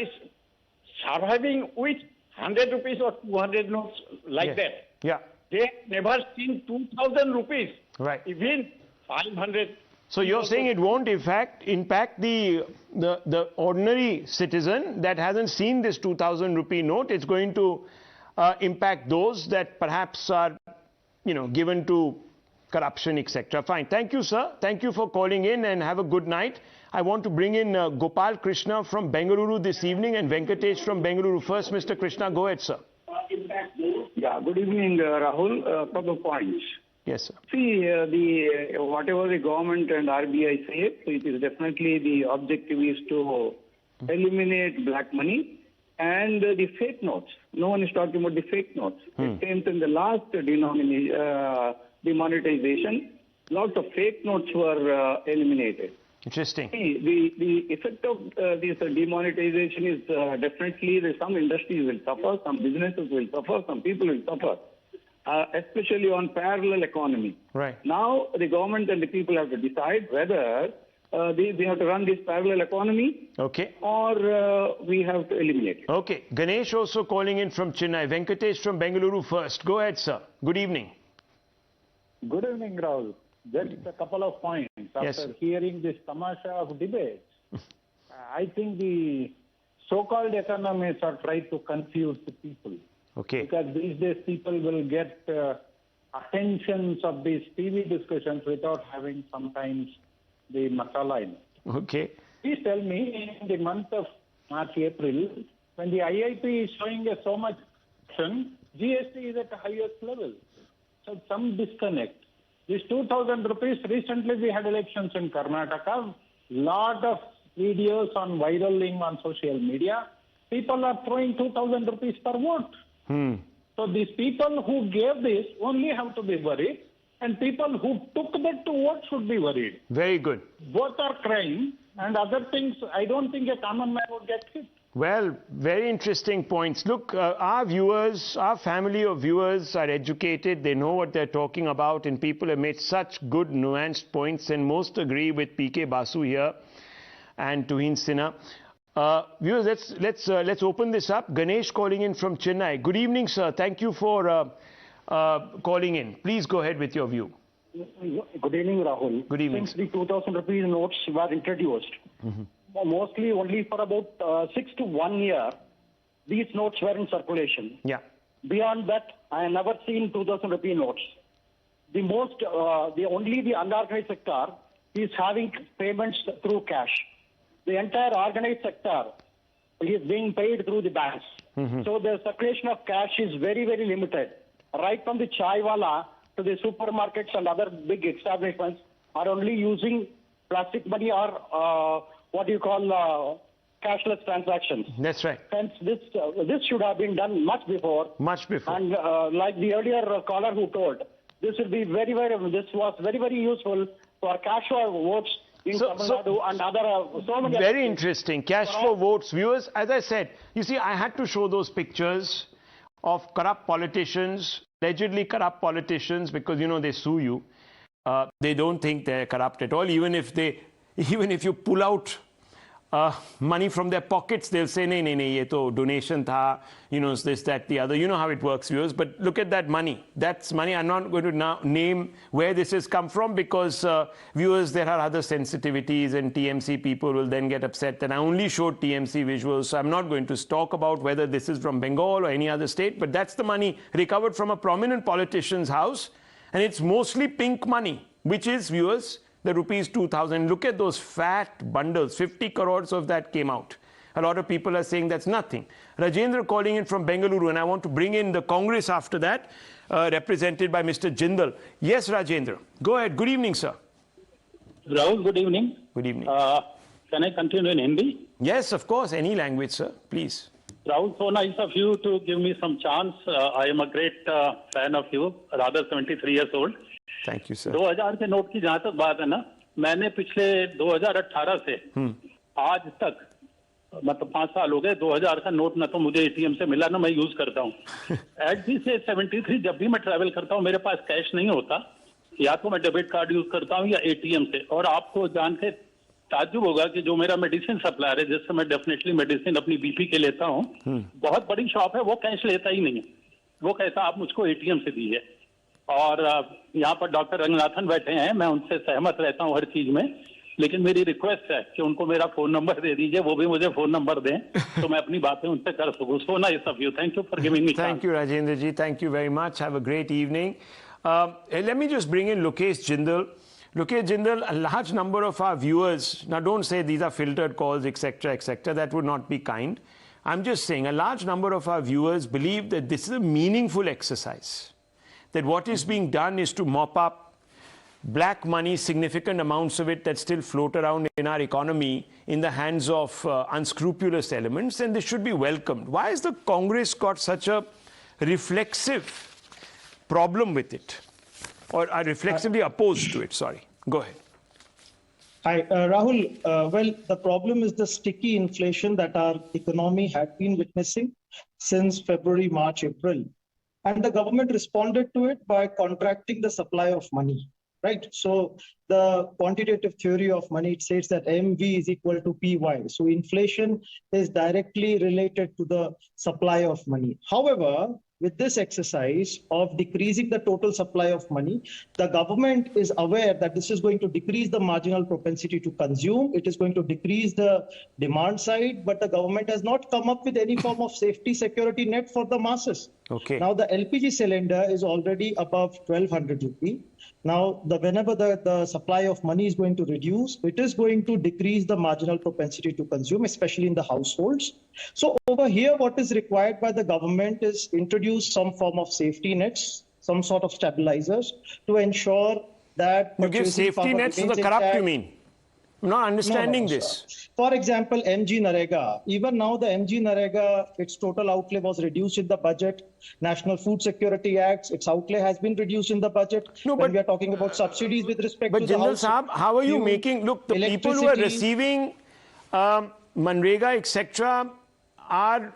surviving with 100 rupees or 200 notes like that. Yeah. They have never seen 2,000 rupees. Right. Even 500. So you're saying it won't impact the ordinary citizen that hasn't seen this 2,000 rupee note. It's going to impact those that perhaps are, given to corruption, etc. Fine. Thank you, sir. Thank you for calling in and have a good night. I want to bring in Gopal Krishna from Bengaluru this evening and Venkatesh from Bengaluru. First, Mr. Krishna, go ahead, sir. Yeah, good evening, Rahul. A couple of points. Yes, sir. See, whatever the government and RBI say, it is definitely the objective is to eliminate black money and the fake notes. No one is talking about the fake notes. Same thing, the last demonetization, lots of fake notes were eliminated. Interesting. The effect of this demonetization is definitely some industries will suffer, some businesses will suffer, some people will suffer, especially on parallel economy. Right. Now the government and the people have to decide whether they have to run this parallel economy, okay, or we have to eliminate it. Okay. Ganesh also calling in from Chennai. Venkatesh from Bengaluru first. Go ahead, sir. Good evening. Good evening, Rahul. Just a couple of points. After hearing this tamasha of debates, I think the so-called economists are trying to confuse the people. Okay. Because these days people will get attentions of these TV discussions without having sometimes the masala in it. Okay. Please tell me, in the month of March, April, when the IIP is showing so much action, GST is at the highest level. So some disconnect. This 2,000 rupees, recently we had elections in Karnataka, lot of videos on viral link on social media. People are throwing 2,000 rupees per vote. So these people who gave this only have to be worried, and people who took that to vote should be worried. Very good. Both are crime, and other things, I don't think a common man would get hit. Well, very interesting points. Look, our viewers, our family of viewers are educated. They know what they're talking about, and people have made such good nuanced points, and most agree with PK Basu here and Tuhin Sinha. Viewers, let's open this up. Ganesh calling in from Chennai. Good evening, sir. Thank you for calling in. Please go ahead with your view. Good evening, Rahul. Good evening. Since the 2,000 rupees notes were introduced, mostly only for about 6 to 1 year, these notes were in circulation. Yeah. Beyond that, I have never seen 2,000 rupee notes. Only the unorganized sector is having payments through cash. The entire organized sector is being paid through the banks. So the circulation of cash is very, very limited. Right from the chaiwala to the supermarkets and other big establishments are only using plastic money or what you call cashless transactions. That's right. Hence, this should have been done much before. Much before. And like the earlier caller who told, this would be this was very, very useful for cash for votes in Tamil Nadu and other so many. Very interesting. Cash for votes. Viewers, as I said, you see, I had to show those pictures of corrupt politicians, allegedly corrupt politicians, because, they sue you. They don't think they're corrupt at all, even if you pull out money from their pockets, they'll say, "Nee, nee, nee, ye to donation tha, this, that, the other." You know how it works, viewers. But look at that money. That's money. I'm not going to now name where this has come from because, viewers, there are other sensitivities and TMC people will then get upset that I only showed TMC visuals. So I'm not going to talk about whether this is from Bengal or any other state. But that's the money recovered from a prominent politician's house. And it's mostly pink money, which is, viewers, the rupees 2,000. Look at those fat bundles. 50 crores of that came out. A lot of people are saying that's nothing. Rajendra calling in from Bengaluru, and I want to bring in the Congress after that, represented by Mr. Jindal. Yes, Rajendra. Go ahead. Good evening, sir. Rahul, good evening. Good evening. Can I continue in Hindi? Yes, of course. Any language, sir. Please. Rahul, so nice of you to give me some chance. I am a great fan of you, rather 73 years old. Thank you, sir. 2000 के note की जहां तक बात है ना, मैंने पिछले 2018 से आज तक मतलब 5 साल हो गए, 2000 का नोट ना तो मुझे एटीएम से मिला ना मैं यूज करता हूँ। एट दी से 73 जब भी मैं ट्रैवल करता हूँ मेरे पास कैश नहीं होता, या तो मैं डेबिट कार्ड यूज करता हूँ या एटीएम से। और आपको जान के ताज्जुब होगा कि जो मेरा मेडिसिन सप्लायर है, जिससे मैं डेफिनेटली मेडिसिन अपनी बीपी के लेता हूँ, बहुत बड़ी शॉप है, वो कैश लेता ही नहीं है। वो कहता आप मुझको एटीएम से दीजिए। और यहाँ पर डॉक्टर रंगनाथन बैठे हैं, मैं उनसे सहमत रहता हूँ हर चीज में, लेकिन मेरी रिक्वेस्ट है कि उनको मेरा फोन नंबर दे दीजिए, वो भी मुझे फोन नंबर दें तो मैं अपनी बातें उनसे कर सकूँ। So nice of you, thank you for giving me. Thank you, Rajendra ji. Thank you very much. Have a great evening. Let me just bring in Lokesh Jindal. Lokesh Jindal, a large number of our viewers, now don't say these are filtered calls, etc., that would not be kind. I'm just saying a large number of our viewers believe that this is a meaningful exercise, that what is being done is to mop up black money, significant amounts of it that still float around in our economy in the hands of unscrupulous elements, and this should be welcomed. Why has the Congress got such a reflexive problem with it, or are reflexively opposed to it? Sorry, go ahead. Hi, Rahul. Well, the problem is the sticky inflation that our economy had been witnessing since February, March, April. And the government responded to it by contracting the supply of money, right? So the quantitative theory of money, it says that MV is equal to PY. So inflation is directly related to the supply of money. However, with this exercise of decreasing the total supply of money, the government is aware that this is going to decrease the marginal propensity to consume. It is going to decrease the demand side, but the government has not come up with any form of safety security net for the masses. Okay. Now the LPG cylinder is already above 1200 rupee. Now, whenever the supply of money is going to reduce, it is going to decrease the marginal propensity to consume, especially in the households. So over here, what is required by the government is introduce some form of safety nets, some sort of stabilizers to ensure that... You give safety nets to the corrupt, you mean? I'm not understanding this. Sir. For example, MG Narega. Even now, the MG Narega, its total outlay was reduced in the budget. National Food Security Act, its outlay has been reduced in the budget. No, when we are talking about subsidies with respect to the Jindal Saab, how are you making... Look, the people who are receiving Manrega, etc., are,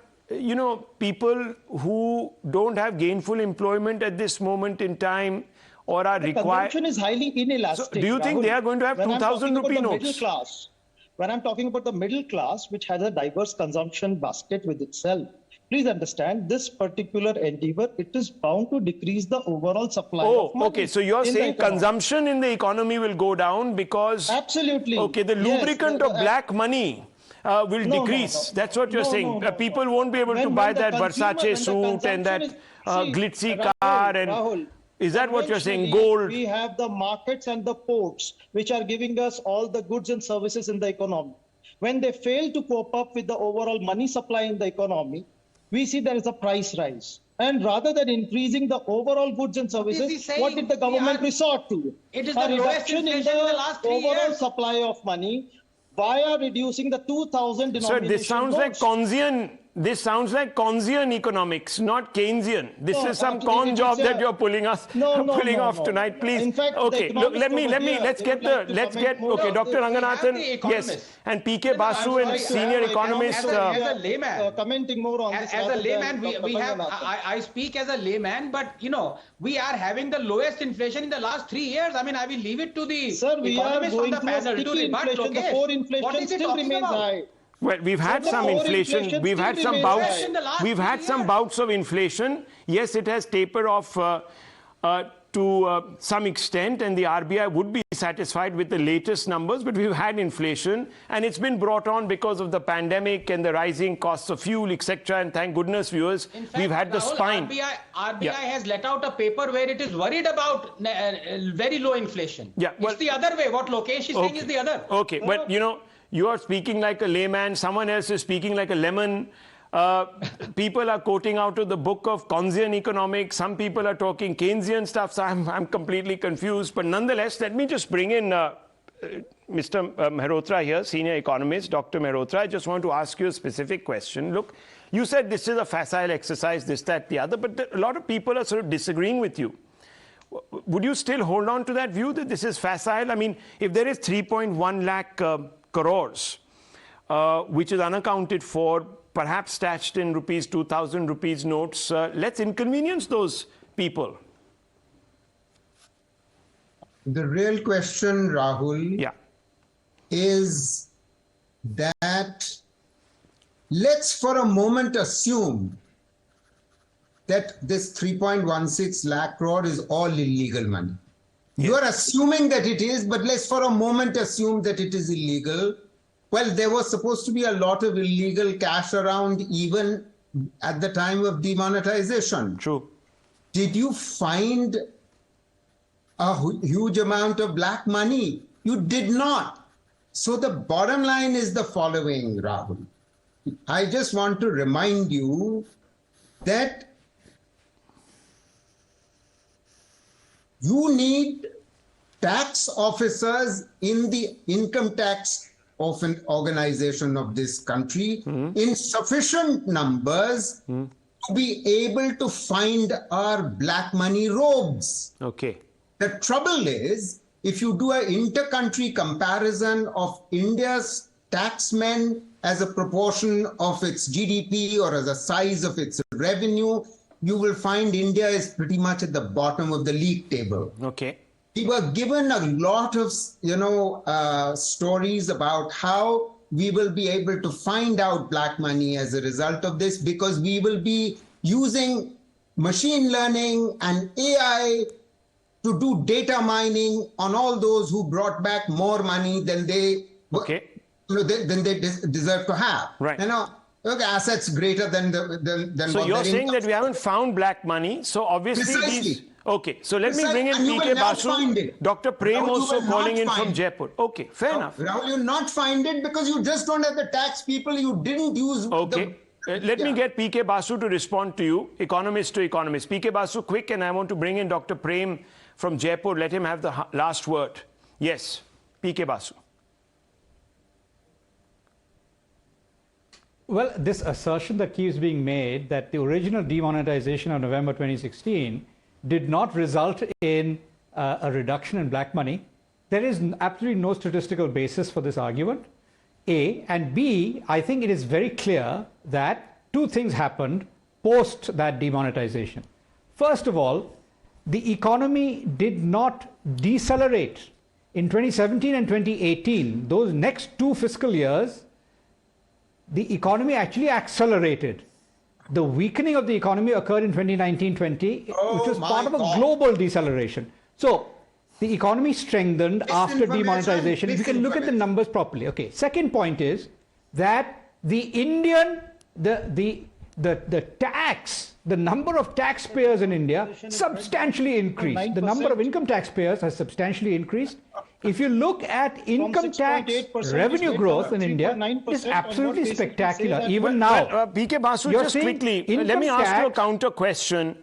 people who don't have gainful employment at this moment in time, or are required. Consumption is highly inelastic. So do you think they are going to have 2,000 rupee notes? When I'm talking about the middle class, which has a diverse consumption basket with itself, please understand this particular endeavor, it is bound to decrease the overall supply of money. Okay. So you're saying consumption in the economy will go down because... Absolutely. Okay, the lubricant of black money will decrease. That's what you're saying. People won't be able to buy that Versace suit and that glitzy car and... Rahul, is that what you're saying? Gold? We have the markets and the ports, which are giving us all the goods and services in the economy. When they fail to cope up with the overall money supply in the economy, we see there is a price rise. And rather than increasing the overall goods and services, what did the government resort to? It is a the lowest reduction in the last 3 overall years. supply of money via reducing the 2,000 denomination Sir, this sounds like notes. Keynesian this sounds like Keynesian economics, not Keynesian. This is some con job that you're pulling off tonight. Please. In fact, okay, look, let's get Dr. Ranganathan, yes, and PK Basu and senior economist. As a layman, commenting more on this. As a layman, I speak as a layman, but we are having the lowest inflation in the last 3 years. I mean, I will leave it to the economists on the panel to rebut. The core inflation still remains high. Well, we've had some inflation. We've had some bouts. We've had some bouts of inflation. Yes, it has tapered off to some extent, and the RBI would be satisfied with the latest numbers. But we've had inflation, and it's been brought on because of the pandemic and the rising costs of fuel, etc. And thank goodness, viewers, we've had the spine. RBI has let out a paper where it is worried about very low inflation. Yeah, well, it's the other way. What Lokesh is saying is the other. Okay, but you are speaking like a layman, someone else is speaking like a lemon. People are quoting out of the book of Keynesian economics. Some people are talking Keynesian stuff, so I'm completely confused. But nonetheless, let me just bring in Mr. Mehrotra here, senior economist, Dr. Mehrotra. I just want to ask you a specific question. Look, you said this is a facile exercise, this, that, the other, but a lot of people are sort of disagreeing with you. Would you still hold on to that view that this is facile? I mean, if there is 3.1 lakh crores, which is unaccounted for, perhaps stashed in rupees 2,000 rupees notes, let's inconvenience those people. The real question, Rahul, is that let's for a moment assume that this 3.16 lakh crore is all illegal money. You are assuming that it is, but let's for a moment assume that it is illegal. Well, there was supposed to be a lot of illegal cash around even at the time of demonetization. True. Did you find a huge amount of black money? You did not. So the bottom line is the following, Rahul. I just want to remind you that you need tax officers in the income tax of an organization of this country in sufficient numbers to be able to find our black money rogues. Okay. The trouble is, if you do an inter-country comparison of India's taxmen as a proportion of its GDP or as a size of its revenue, you will find India is pretty much at the bottom of the league table. Okay. We were given a lot of, stories about how we will be able to find out black money as a result of this, because we will be using machine learning and AI to do data mining on all those who brought back more money than they deserve to have. Right. Assets greater than so what you're saying that we haven't found black money. So obviously Precisely. Okay, so let me bring in PK Basu. Dr. Prem also calling in from Jaipur. Okay, fair enough. Rahul, you'll not find it because you just don't have the tax people. You didn't use let me get PK Basu to respond to you, economist to economist. PK Basu, quick, and I want to bring in Dr. Prem from Jaipur. Let him have the last word. Yes, PK Basu. Well, this assertion that keeps being made that the original demonetization of November 2016 did not result in a reduction in black money. There is absolutely no statistical basis for this argument, A. And B, I think it is very clear that two things happened post that demonetization. First of all, the economy did not decelerate. In 2017 and 2018, those next two fiscal years, the economy actually accelerated. The weakening of the economy occurred in 2019-20, which was part of a global deceleration. So the economy strengthened after demonetization. If you can look at the numbers properly. Okay. Second point is that the number of taxpayers in India substantially increased. The number of income taxpayers has substantially increased. If you look at income tax revenue growth in India, it's absolutely spectacular. Even now, PK Basu, just quickly, let me ask you a counter question.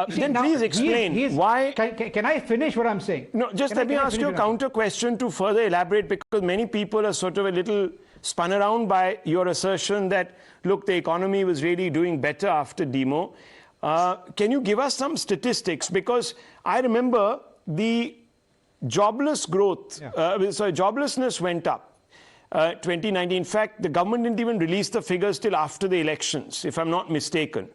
Then please explain why. Can I finish what I'm saying? No, just let me ask you a counter question to further elaborate, because many people are sort of a little spun around by your assertion that, look, the economy was really doing better after demo. Can you give us some statistics? Because I remember the jobless growth, joblessness went up 2019. In fact, the government didn't even release the figures till after the elections, if I'm not mistaken.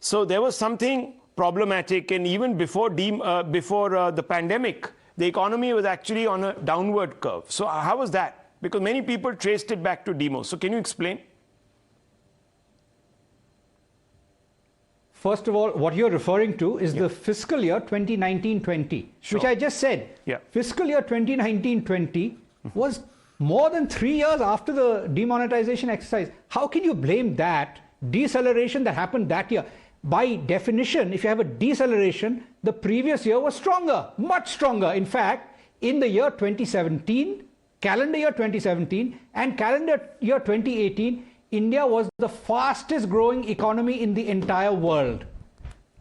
So there was something problematic, and even before the pandemic, the economy was actually on a downward curve. So how was that? Because many people traced it back to demo. So can you explain? First of all, what you're referring to is the fiscal year 2019-20, which I just said. Fiscal year 2019-20 was more than 3 years after the demonetization exercise. How can you blame that deceleration that happened that year? By definition, if you have a deceleration, the previous year was stronger, much stronger. In fact, in the year 2017, calendar year 2017 and calendar year 2018, India was the fastest growing economy in the entire world.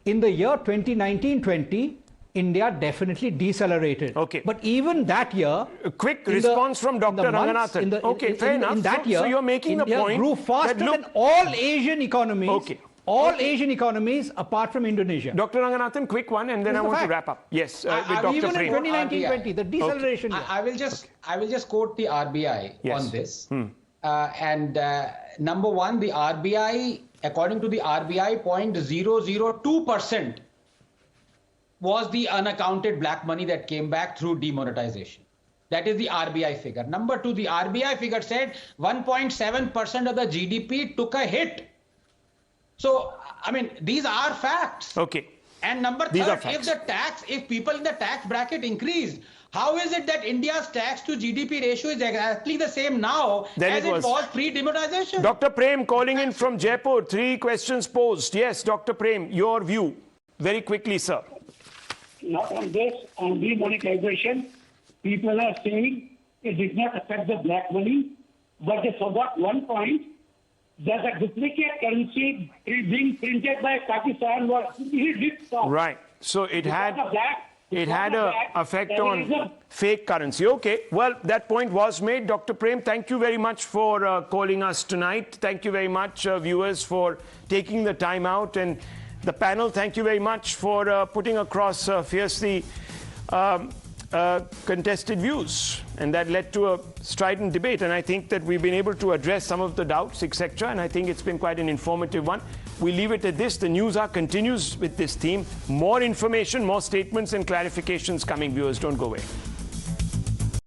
In the year 2019-20, India definitely decelerated. Okay. But even that year... A quick response from Dr. Ranganathan. Okay, fair enough. In that year, so you're making India the point grew faster than all Asian economies. Okay. All Asian economies apart from Indonesia. Dr. Ranganathan, quick one, and then I want to wrap up. Yes, with Dr. Even Prem. in 2019-20, the deceleration. Okay. I will just quote the RBI on this. Number one, the RBI, according to the RBI, 0.002% was the unaccounted black money that came back through demonetization. That is the RBI figure. Number two, the RBI figure said 1.7% of the GDP took a hit. So, I mean, these are facts. Okay. And number third, if people in the tax bracket increased, how is it that India's tax to GDP ratio is exactly the same now as it was pre-demonetization? Dr. Prem calling in from Jaipur, 3 questions posed. Yes, Dr. Prem, your view. Very quickly, sir. Not on this, on demonetization, people are saying it did not affect the black money, but they forgot one point, that the duplicate currency being printed by Pakistan did stop. Right. So it had an effect on fake currency. Okay. Well, that point was made. Dr. Prem, thank you very much for calling us tonight. Thank you very much, viewers, for taking the time out. And the panel, thank you very much for putting across fiercely contested views. And that led to a strident debate. And I think that we've been able to address some of the doubts, etc. And I think it's been quite an informative one. We leave it at this. The news hour continues with this theme. More information, more statements and clarifications coming, viewers. Don't go away.